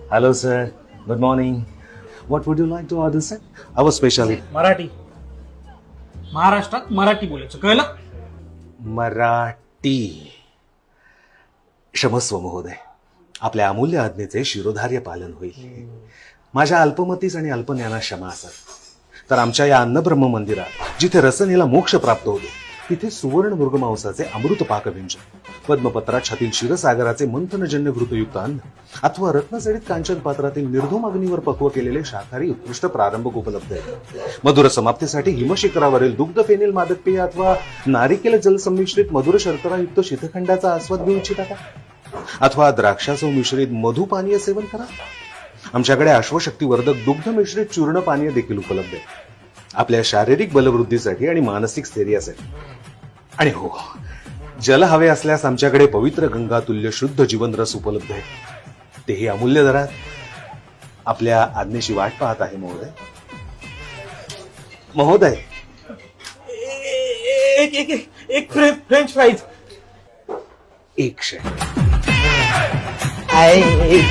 Hello, sir. Good morning. What would you like to order, sir? Our specialty. Marathi. महाराष्ट्रात मराठी बोलायचं कळलं. मराठी. क्षमस्व महोदय, आपल्या अमूल्य आज्ञेचे शिरोधार्य पालन होईल. माझ्या अल्पमतीस आणि अल्पज्ञानास क्षमा असत. तर आमच्या या अन्नब्रह्म मंदिरात जिथे रसनेला मोक्ष प्राप्त होतो तिथे सुवर्ण मृगमांसाचे अमृत पाकव्यंजन, पद्मपत्रात छातील क्षीरसागराचे मंथनजन्य घृतयुक्त अन्न अथवा रत्नजडित कांचन पात्रातील निर्धूम अग्नीवर पक्व केलेले शाकाहारी उत्कृष्ट प्रारंभक उपलब्ध आहेत. मधुर समाप्तीसाठी हिमशिखरावरील दुग्ध फेनील मादक पेय अथवा नारिकेल जल संमिश्रित मधुर शर्करायुक्त शीतखंडाचा आस्वाद घेऊ इच्छिता का? अथवा द्राक्षासह मिश्रित मधुपानीय सेवन करा. आमच्याकडे अश्वशक्तीवर्धक दुग्ध मिश्रित चूर्ण पानीय देखील उपलब्ध आहे. आपल्या शारीरिक बलवृद्धीसाठी आणि मानसिक स्थैर्यासाठी. आणि हो, जल हवे असल्यास आमच्याकडे पवित्र गंगातुल्य शुद्ध जीवन रस उपलब्ध आहे. तेही अमूल्य दरात. आपल्या आज्ञेची वाट पाहत आहे महोदय. महोदय, एक फ्रेंच फ्राईज. एक क्षण. आहे